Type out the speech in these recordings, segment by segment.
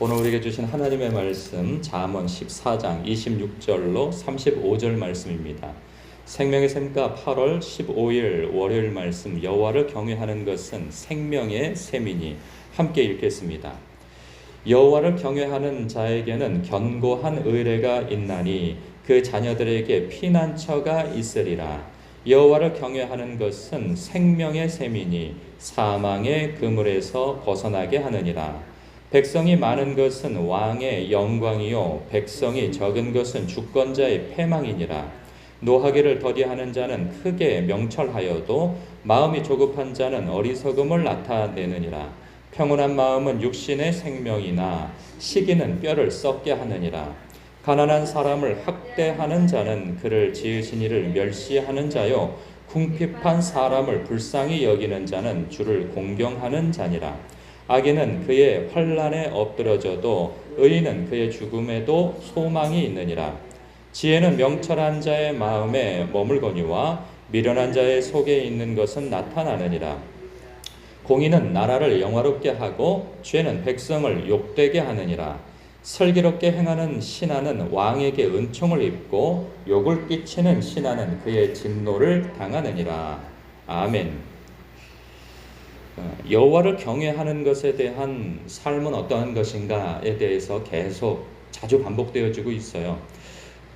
오늘 우리에게 주신 하나님의 말씀 잠언 14장 26절로 35절 말씀입니다. 생명의 샘가 8월 15일 월요일 말씀, 여호와를 경외하는 것은 생명의 샘이니. 함께 읽겠습니다. 여호와를 경외하는 자에게는 견고한 의뢰가 있나니 그 자녀들에게 피난처가 있으리라. 여호와를 경외하는 것은 생명의 샘이니 사망의 그물에서 벗어나게 하느니라. 백성이 많은 것은 왕의 영광이요 백성이 적은 것은 주권자의 패망이니라. 노하기를 더디하는 자는 크게 명철하여도 마음이 조급한 자는 어리석음을 나타내느니라. 평온한 마음은 육신의 생명이나 시기는 뼈를 썩게 하느니라. 가난한 사람을 학대하는 자는 그를 지으신 이를 멸시하는 자요 궁핍한 사람을 불쌍히 여기는 자는 주를 공경하는 자니라. 악인은 그의 환난에 엎드러져도 의인은 그의 죽음에도 소망이 있느니라. 지혜는 명철한 자의 마음에 머물거니와 미련한 자의 속에 있는 것은 나타나느니라. 공의는 나라를 영화롭게 하고 죄는 백성을 욕되게 하느니라. 슬기롭게 행하는 신하는 왕에게 은총을 입고 욕을 끼치는 신하는 그의 진노를 당하느니라. 아멘. 여호와를 경외하는 것에 대한 삶은 어떠한 것인가에 대해서 계속 자주 반복되어지고 있어요.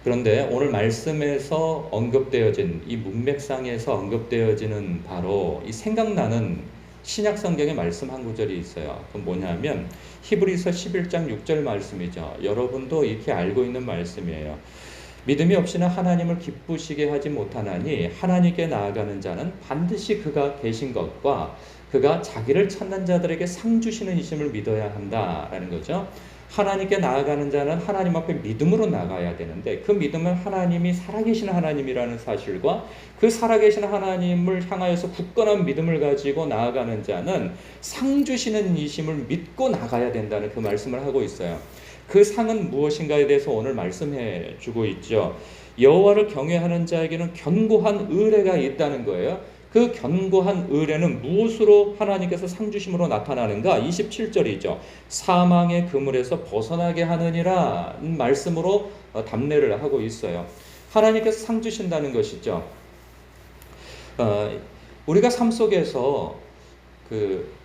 그런데 오늘 말씀에서 언급되어진 이 문맥상에서 언급되어지는 바로 이 생각나는 신약 성경의 말씀 한 구절이 있어요. 그건 뭐냐면 히브리서 11장 6절 말씀이죠. 여러분도 이렇게 알고 있는 말씀이에요. 믿음이 없이는 하나님을 기쁘시게 하지 못하나니 하나님께 나아가는 자는 반드시 그가 계신 것과 그가 자기를 찾는 자들에게 상 주시는 이심을 믿어야 한다라는 거죠. 하나님께 나아가는 자는 하나님 앞에 믿음으로 나가야 되는데 그 믿음은 하나님이 살아계신 하나님이라는 사실과 그 살아계신 하나님을 향하여서 굳건한 믿음을 가지고 나아가는 자는 상 주시는 이심을 믿고 나가야 된다는 그 말씀을 하고 있어요. 그 상은 무엇인가에 대해서 오늘 말씀해 주고 있죠. 여호와를 경외하는 자에게는 견고한 의뢰가 있다는 거예요. 그 견고한 의뢰는 무엇으로 하나님께서 상 주심으로 나타나는가? 27절이죠. 사망의 그물에서 벗어나게 하느니라 말씀으로 답례를 하고 있어요. 하나님께서 상 주신다는 것이죠. 우리가 삶 속에서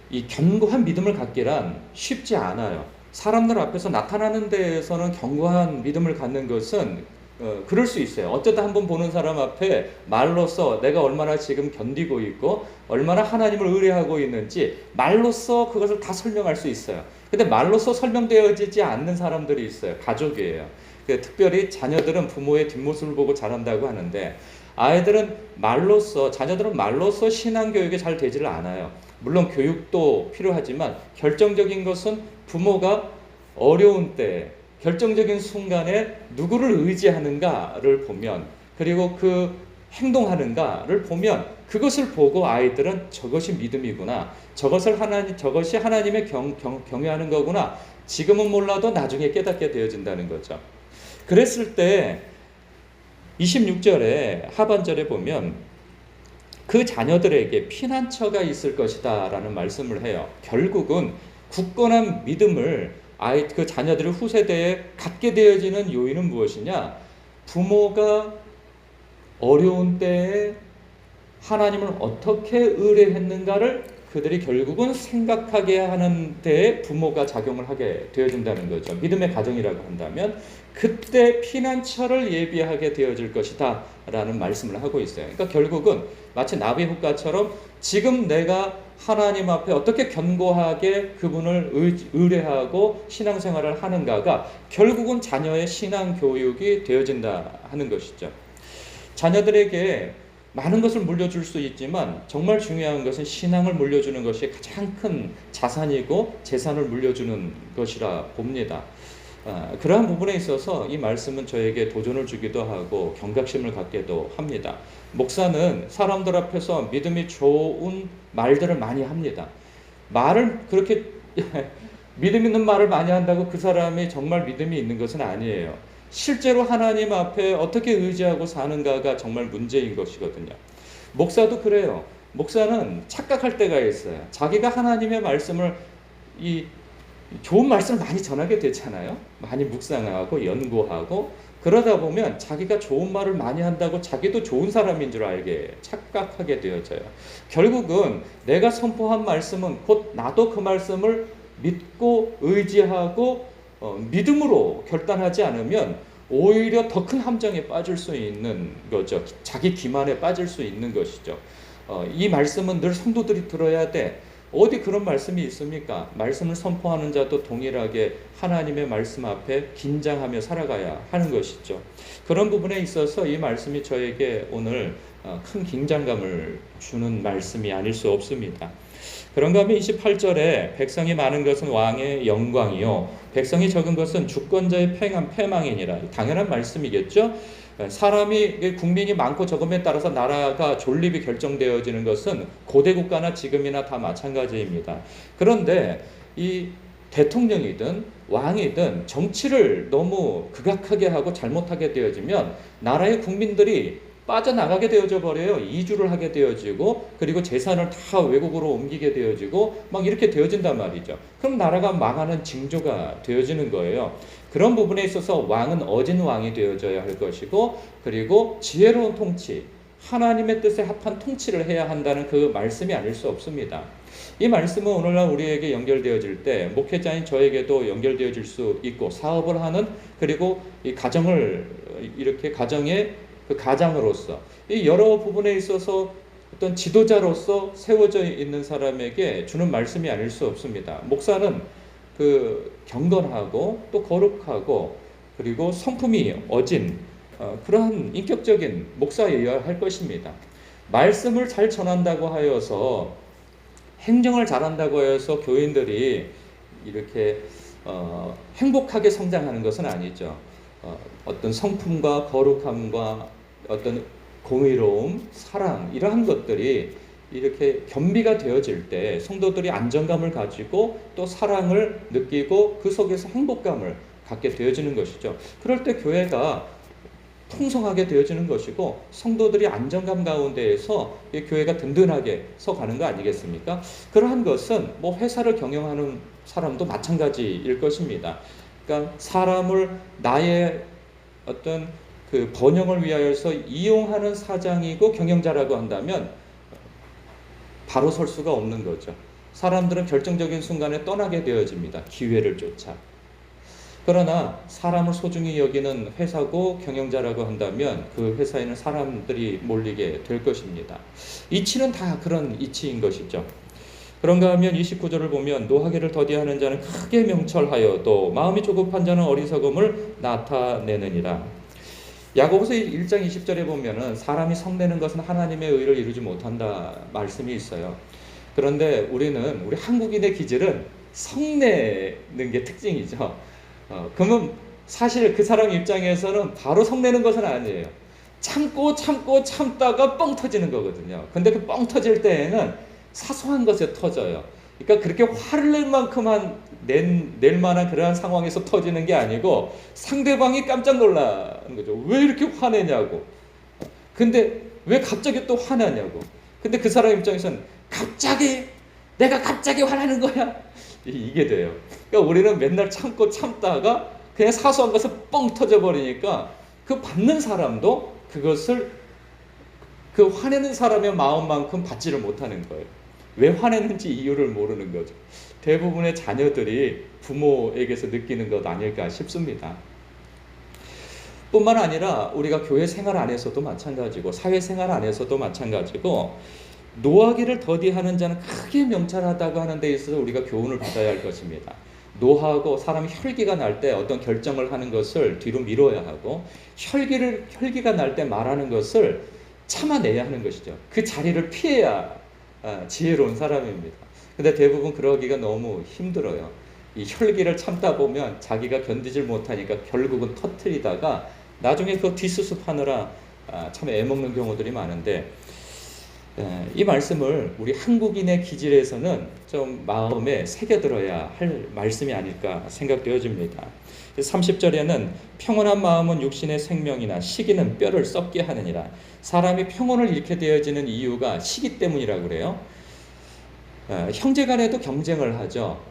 이 견고한 믿음을 갖기란 쉽지 않아요. 사람들 앞에서 나타나는 데에서는 견고한 믿음을 갖는 것은 그럴 수 있어요. 어쩌다 한번 보는 사람 앞에 말로써 내가 얼마나 지금 견디고 있고 얼마나 하나님을 의뢰하고 있는지 말로써 그것을 다 설명할 수 있어요. 근데 말로써 설명되어지지 않는 사람들이 있어요. 가족이에요. 특별히 자녀들은 부모의 뒷모습을 보고 자란다고 하는데 자녀들은 말로써 신앙교육이 잘 되지를 않아요. 물론 교육도 필요하지만 결정적인 것은 부모가 어려운 때 결정적인 순간에 누구를 의지하는가를 보면 그리고 그 행동하는가를 보면 그것을 보고 아이들은 저것이 믿음이구나. 저것이 하나님의 경외하는 거구나. 지금은 몰라도 나중에 깨닫게 되어진다는 거죠. 그랬을 때 26절에 하반절에 보면 그 자녀들에게 피난처가 있을 것이다 라는 말씀을 해요. 결국은 굳건한 믿음을 그 자녀들의 후세대에 갖게 되어지는 요인은 무엇이냐? 부모가 어려운 때에 하나님을 어떻게 의뢰했는가를 그들이 결국은 생각하게 하는 데에 부모가 작용을 하게 되어진다는 거죠. 믿음의 가정이라고 한다면 그때 피난처를 예비하게 되어질 것이다 라는 말씀을 하고 있어요. 그러니까 결국은 마치 나비효과처럼 지금 내가 하나님 앞에 어떻게 견고하게 그분을 의뢰하고 신앙생활을 하는가가 결국은 자녀의 신앙교육이 되어진다 하는 것이죠. 자녀들에게 많은 것을 물려줄 수 있지만 정말 중요한 것은 신앙을 물려주는 것이 가장 큰 자산이고 재산을 물려주는 것이라 봅니다. 그러한 부분에 있어서 이 말씀은 저에게 도전을 주기도 하고 경각심을 갖게도 합니다. 목사는 사람들 앞에서 믿음이 좋은 말들을 많이 합니다. 말을 그렇게 믿음 있는 말을 많이 한다고 그 사람이 정말 믿음이 있는 것은 아니에요. 실제로 하나님 앞에 어떻게 의지하고 사는가가 정말 문제인 것이거든요. 목사도 그래요. 목사는 착각할 때가 있어요. 자기가 하나님의 말씀을 좋은 말씀을 많이 전하게 되잖아요. 많이 묵상하고 연구하고 그러다 보면 자기가 좋은 말을 많이 한다고 자기도 좋은 사람인 줄 알게 착각하게 되어져요. 결국은 내가 선포한 말씀은 곧 나도 그 말씀을 믿고 의지하고 믿음으로 결단하지 않으면 오히려 더 큰 함정에 빠질 수 있는 거죠. 자기 기만에 빠질 수 있는 것이죠. 이 말씀은 늘 성도들이 들어야 돼. 어디 그런 말씀이 있습니까? 말씀을 선포하는 자도 동일하게 하나님의 말씀 앞에 긴장하며 살아가야 하는 것이죠. 그런 부분에 있어서 이 말씀이 저에게 오늘 큰 긴장감을 주는 말씀이 아닐 수 없습니다. 그런가 하면 28절에 백성이 많은 것은 왕의 영광이요 백성이 적은 것은 주권자의 패망이니라. 당연한 말씀이겠죠. 사람이 국민이 많고 적음에 따라서 나라가 존립이 결정되어지는 것은 고대 국가나 지금이나 다 마찬가지입니다. 그런데 이 대통령이든 왕이든 정치를 너무 극악하게 하고 잘못하게 되어지면 나라의 국민들이 빠져나가게 되어져 버려요. 이주를 하게 되어지고 그리고 재산을 다 외국으로 옮기게 되어지고 막 이렇게 되어진단 말이죠. 그럼 나라가 망하는 징조가 되어지는 거예요. 그런 부분에 있어서 왕은 어진 왕이 되어져야 할 것이고 그리고 지혜로운 통치, 하나님의 뜻에 합한 통치를 해야 한다는 그 말씀이 아닐 수 없습니다. 이 말씀은 오늘날 우리에게 연결되어질 때 목회자인 저에게도 연결되어질 수 있고 사업을 하는 그리고 이 가정을 이렇게 가정의 그 가장으로서 이 여러 부분에 있어서 어떤 지도자로서 세워져 있는 사람에게 주는 말씀이 아닐 수 없습니다. 목사는 그 경건하고 또 거룩하고 그리고 성품이 어진 그러한 인격적인 목사여야 할 것입니다. 말씀을 잘 전한다고 하여서 행정을 잘한다고 해서 교인들이 이렇게 행복하게 성장하는 것은 아니죠. 어떤 성품과 거룩함과 어떤 공의로움, 사랑 이러한 것들이 이렇게 겸비가 되어질 때 성도들이 안정감을 가지고 또 사랑을 느끼고 그 속에서 행복감을 갖게 되어지는 것이죠. 그럴 때 교회가 풍성하게 되어지는 것이고 성도들이 안정감 가운데에서 이 교회가 든든하게 서가는 거 아니겠습니까? 그러한 것은 뭐 회사를 경영하는 사람도 마찬가지일 것입니다. 그러니까 사람을 나의 어떤 그 번영을 위하여서 이용하는 사장이고 경영자라고 한다면 바로 설 수가 없는 거죠. 사람들은 결정적인 순간에 떠나게 되어집니다. 기회를 쫓아. 그러나 사람을 소중히 여기는 회사고 경영자라고 한다면 그 회사에는 사람들이 몰리게 될 것입니다. 이치는 다 그런 이치인 것이죠. 그런가 하면 29절을 보면 노하기를 더디하는 자는 크게 명철하여도 마음이 조급한 자는 어리석음을 나타내느니라. 야고보서 1장 20절에 보면은 사람이 성내는 것은 하나님의 의를 이루지 못한다 말씀이 있어요. 그런데 우리 한국인의 기질은 성내는 게 특징이죠. 그러면 사실 그 사람 입장에서는 바로 성내는 것은 아니에요. 참다가 뻥 터지는 거거든요. 근데 그 뻥 터질 때에는 사소한 것에 터져요. 그러니까 그렇게 화를 낼 만한 그러한 상황에서 터지는 게 아니고 상대방이 깜짝 놀라는 거죠. 왜 이렇게 화내냐고. 근데 왜 갑자기 또 화나냐고. 근데 그 사람 입장에서는 내가 갑자기 화나는 거야. 이게 돼요. 그러니까 우리는 맨날 참다가 그냥 사소한 것을 뻥 터져버리니까 그 받는 사람도 그것을 그 화내는 사람의 마음만큼 받지를 못하는 거예요. 왜 화내는지 이유를 모르는 거죠. 대부분의 자녀들이 부모에게서 느끼는 것 아닐까 싶습니다. 뿐만 아니라 우리가 교회 생활 안에서도 마찬가지고 사회생활 안에서도 마찬가지고 노하기를 더디하는 자는 크게 명철하다고 하는 데 있어서 우리가 교훈을 받아야 할 것입니다. 노하고 사람이 혈기가 날 때 어떤 결정을 하는 것을 뒤로 미뤄야 하고 혈기가 날 때 말하는 것을 참아내야 하는 것이죠. 그 자리를 피해야 지혜로운 사람입니다. 근데 대부분 그러기가 너무 힘들어요. 이 혈기를 참다 보면 자기가 견디질 못하니까 결국은 터뜨리다가 나중에 그 뒷수습하느라 참 애먹는 경우들이 많은데 이 말씀을 우리 한국인의 기질에서는 좀 마음에 새겨들어야 할 말씀이 아닐까 생각되어집니다. 30절에는 평온한 마음은 육신의 생명이나 시기는 뼈를 썩게 하느니라. 사람이 평온을 잃게 되어지는 이유가 시기 때문이라고 그래요. 형제간에도 경쟁을 하죠.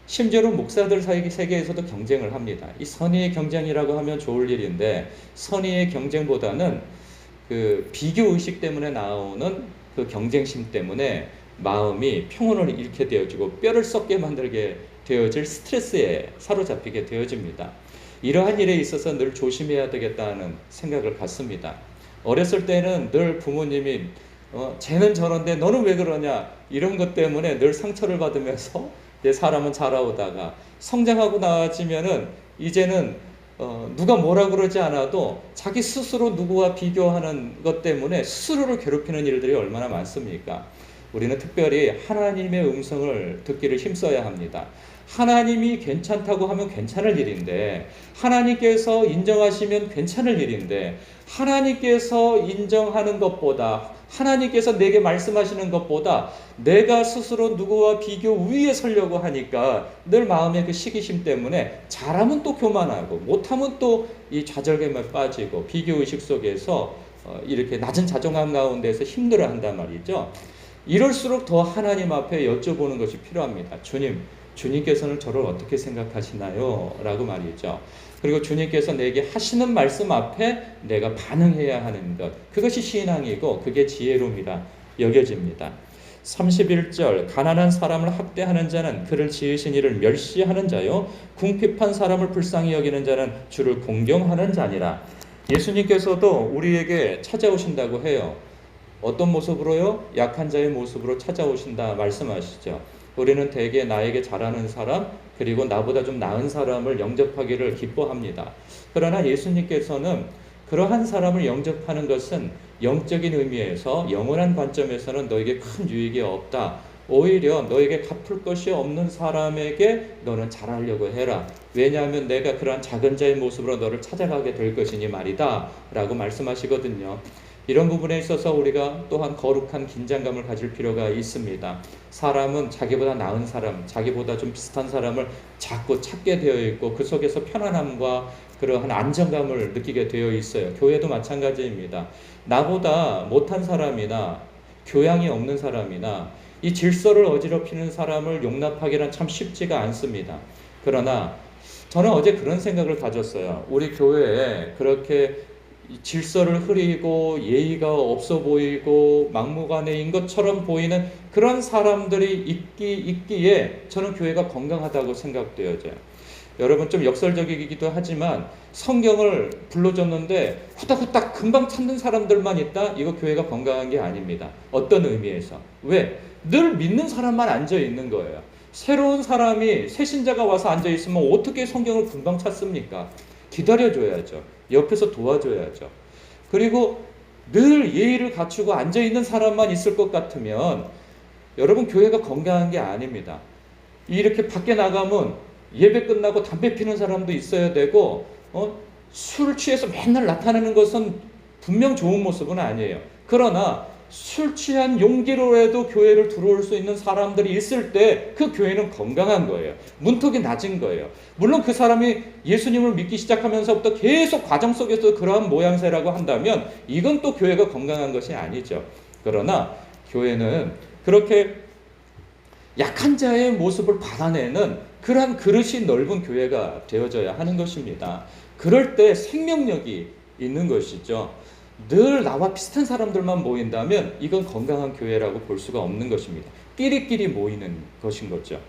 심지어는 목사들 사이 세계에서도 경쟁을 합니다. 이 선의의 경쟁이라고 하면 좋을 일인데 선의의 경쟁보다는 그 비교 의식 때문에 나오는 그 경쟁심 때문에 마음이 평온을 잃게 되어지고 뼈를 썩게 만들게 되어질 스트레스에 사로잡히게 되어집니다. 이러한 일에 있어서 늘 조심해야 되겠다는 생각을 갖습니다. 어렸을 때는 늘 부모님이 쟤는 저런데 너는 왜 그러냐 이런 것 때문에 늘 상처를 받으면서 내 사람은 자라오다가 성장하고 나아지면은 이제는 누가 뭐라 그러지 않아도 자기 스스로 누구와 비교하는 것 때문에 스스로를 괴롭히는 일들이 얼마나 많습니까? 우리는 특별히 하나님의 음성을 듣기를 힘써야 합니다. 하나님이 괜찮다고 하면 괜찮을 일인데 하나님께서 인정하시면 괜찮을 일인데 하나님께서 인정하는 것보다 하나님께서 내게 말씀하시는 것보다 내가 스스로 누구와 비교 위에 서려고 하니까 늘 마음의 그 시기심 때문에 잘하면 또 교만하고 못하면 또 이 좌절감에 빠지고 비교의식 속에서 이렇게 낮은 자존감 가운데서 힘들어한단 말이죠. 이럴수록 더 하나님 앞에 여쭤보는 것이 필요합니다. 주님께서는 저를 어떻게 생각하시나요? 라고 말이죠. 그리고 주님께서 내게 하시는 말씀 앞에 내가 반응해야 하는 것, 그것이 신앙이고 그게 지혜로움이라 여겨집니다. 31절 가난한 사람을 학대하는 자는 그를 지으신 이를 멸시하는 자요 궁핍한 사람을 불쌍히 여기는 자는 주를 공경하는 자니라. 예수님께서도 우리에게 찾아오신다고 해요. 어떤 모습으로요? 약한 자의 모습으로 찾아오신다 말씀하시죠. 우리는 대개 나에게 잘하는 사람 그리고 나보다 좀 나은 사람을 영접하기를 기뻐합니다. 그러나 예수님께서는 그러한 사람을 영접하는 것은 영적인 의미에서 영원한 관점에서는 너에게 큰 유익이 없다. 오히려 너에게 갚을 것이 없는 사람에게 너는 잘하려고 해라. 왜냐하면 내가 그러한 작은 자의 모습으로 너를 찾아가게 될 것이니 말이다 라고 말씀하시거든요. 이런 부분에 있어서 우리가 또한 거룩한 긴장감을 가질 필요가 있습니다. 사람은 자기보다 나은 사람, 자기보다 좀 비슷한 사람을 자꾸 찾게 되어 있고 그 속에서 편안함과 그러한 안정감을 느끼게 되어 있어요. 교회도 마찬가지입니다. 나보다 못한 사람이나 교양이 없는 사람이나 이 질서를 어지럽히는 사람을 용납하기는 참 쉽지가 않습니다. 그러나 저는 어제 그런 생각을 가졌어요. 우리 교회에 그렇게 질서를 흐리고 예의가 없어 보이고 막무가내인 것처럼 보이는 그런 사람들이 있기에 저는 교회가 건강하다고 생각되어져요. 여러분 좀 역설적이기도 하지만 성경을 불러줬는데 후딱후딱 금방 찾는 사람들만 있다? 이거 교회가 건강한 게 아닙니다. 어떤 의미에서? 왜? 늘 믿는 사람만 앉아 있는 거예요. 새로운 사람이 새신자가 와서 앉아 있으면 어떻게 성경을 금방 찾습니까? 기다려줘야죠. 옆에서 도와줘야죠. 그리고 늘 예의를 갖추고 앉아있는 사람만 있을 것 같으면 여러분 교회가 건강한 게 아닙니다. 이렇게 밖에 나가면 예배 끝나고 담배 피는 사람도 있어야 되고 술 취해서 맨날 나타나는 것은 분명 좋은 모습은 아니에요. 그러나 술 취한 용기로라도 교회를 들어올 수 있는 사람들이 있을 때 그 교회는 건강한 거예요. 문턱이 낮은 거예요. 물론 그 사람이 예수님을 믿기 시작하면서부터 계속 과정 속에서 그러한 모양새라고 한다면 이건 또 교회가 건강한 것이 아니죠. 그러나 교회는 그렇게 약한 자의 모습을 받아내는 그러한 그릇이 넓은 교회가 되어져야 하는 것입니다. 그럴 때 생명력이 있는 것이죠. 늘 나와 비슷한 사람들만 모인다면 이건 건강한 교회라고 볼 수가 없는 것입니다. 끼리끼리 모이는 것인 거죠.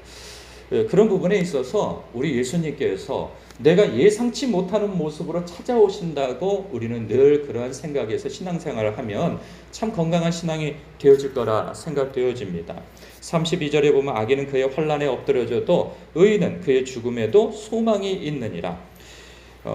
그런 부분에 있어서 우리 예수님께서 내가 예상치 못하는 모습으로 찾아오신다고 우리는 늘 그러한 생각에서 신앙생활을 하면 참 건강한 신앙이 되어질 거라 생각되어집니다. 32절에 보면 악인은 그의 환난에 엎드려져도 의인은 그의 죽음에도 소망이 있느니라.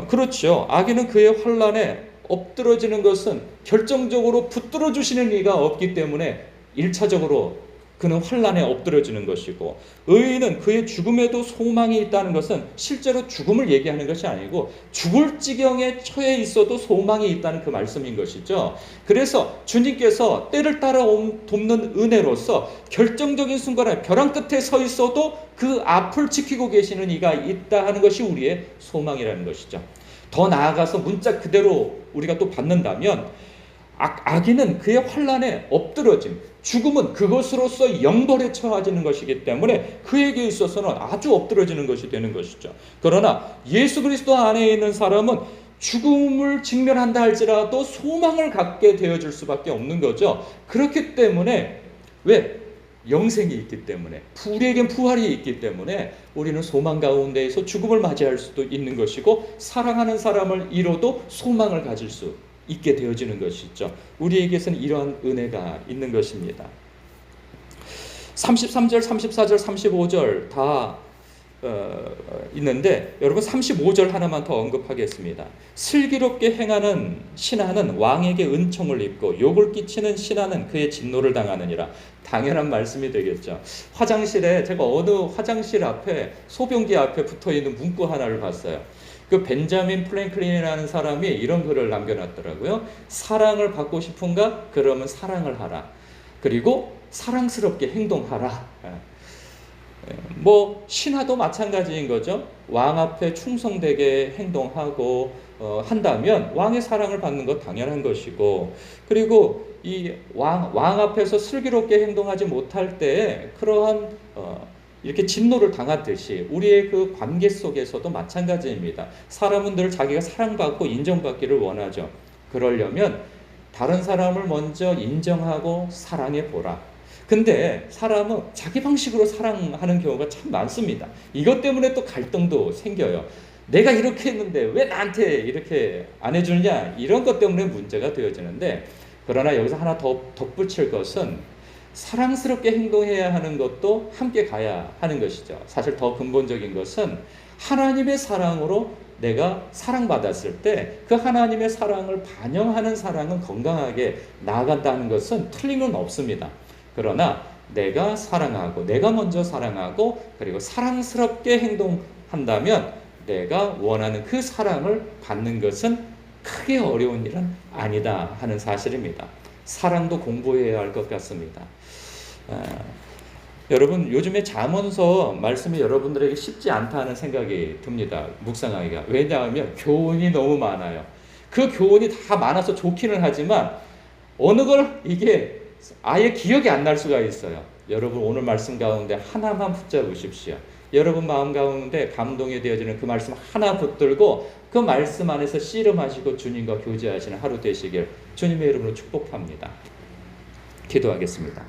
그렇죠. 악인은 그의 환난에 엎드러지는 것은 결정적으로 붙들어 주시는 이가 없기 때문에 1차적으로 그는 환난에 엎드러지는 것이고 의인은 그의 죽음에도 소망이 있다는 것은 실제로 죽음을 얘기하는 것이 아니고 죽을 지경에 처해 있어도 소망이 있다는 그 말씀인 것이죠. 그래서 주님께서 때를 따라 돕는 은혜로서 결정적인 순간에 벼랑 끝에 서 있어도 그 앞을 지키고 계시는 이가 있다 하는 것이 우리의 소망이라는 것이죠. 더 나아가서 문자 그대로 우리가 또 받는다면 악인은 그의 환난에 엎드러짐, 죽음은 그것으로서 영벌에 처해지는 것이기 때문에 그에게 있어서는 아주 엎드러지는 것이 되는 것이죠. 그러나 예수 그리스도 안에 있는 사람은 죽음을 직면한다 할지라도 소망을 갖게 되어질 수밖에 없는 거죠. 그렇기 때문에 왜? 영생이 있기 때문에, 우리에겐 부활이 있기 때문에 우리는 소망 가운데에서 죽음을 맞이할 수도 있는 것이고, 사랑하는 사람을 잃어도 소망을 가질 수 있게 되어지는 것이죠. 우리에게서는 이러한 은혜가 있는 것입니다. 33절, 34절, 35절 다 있는데 여러분 35절 하나만 더 언급하겠습니다. 슬기롭게 행하는 신하는 왕에게 은총을 입고 욕을 끼치는 신하는 그의 진노를 당하느니라. 당연한 말씀이 되겠죠. 화장실에 제가 어느 화장실 앞에 소변기 앞에 붙어있는 문구 하나를 봤어요. 그 벤자민 프랭클린이라는 사람이 이런 글을 남겨놨더라고요. 사랑을 받고 싶은가? 그러면 사랑을 하라. 그리고 사랑스럽게 행동하라. 뭐 신하도 마찬가지인 거죠. 왕 앞에 충성되게 행동하고 한다면 왕의 사랑을 받는 것 당연한 것이고, 그리고 이 왕 앞에서 슬기롭게 행동하지 못할 때 그러한 이렇게 진노를 당하듯이 우리의 그 관계 속에서도 마찬가지입니다. 사람은 늘 자기가 사랑받고 인정받기를 원하죠. 그러려면 다른 사람을 먼저 인정하고 사랑해 보라. 근데 사람은 자기 방식으로 사랑하는 경우가 참 많습니다. 이것 때문에 또 갈등도 생겨요. 내가 이렇게 했는데 왜 나한테 이렇게 안 해주느냐, 이런 것 때문에 문제가 되어지는데, 그러나 여기서 하나 더 덧붙일 것은 사랑스럽게 행동해야 하는 것도 함께 가야 하는 것이죠. 사실 더 근본적인 것은 하나님의 사랑으로 내가 사랑받았을 때 그 하나님의 사랑을 반영하는 사랑은 건강하게 나아간다는 것은 틀림은 없습니다. 그러나 내가 사랑하고, 내가 먼저 사랑하고, 그리고 사랑스럽게 행동한다면 내가 원하는 그 사랑을 받는 것은 크게 어려운 일은 아니다 하는 사실입니다. 사랑도 공부해야 할 것 같습니다. 여러분, 요즘에 잠언서 말씀이 여러분들에게 쉽지 않다는 생각이 듭니다. 묵상하기가. 왜냐하면 교훈이 너무 많아요. 그 교훈이 다 많아서 좋기는 하지만 어느 걸 이게 아예 기억이 안 날 수가 있어요. 여러분, 오늘 말씀 가운데 하나만 붙잡으십시오. 여러분 마음 가운데 감동이 되어지는 그 말씀 하나 붙들고 그 말씀 안에서 씨름하시고 주님과 교제하시는 하루 되시길 주님의 이름으로 축복합니다. 기도하겠습니다.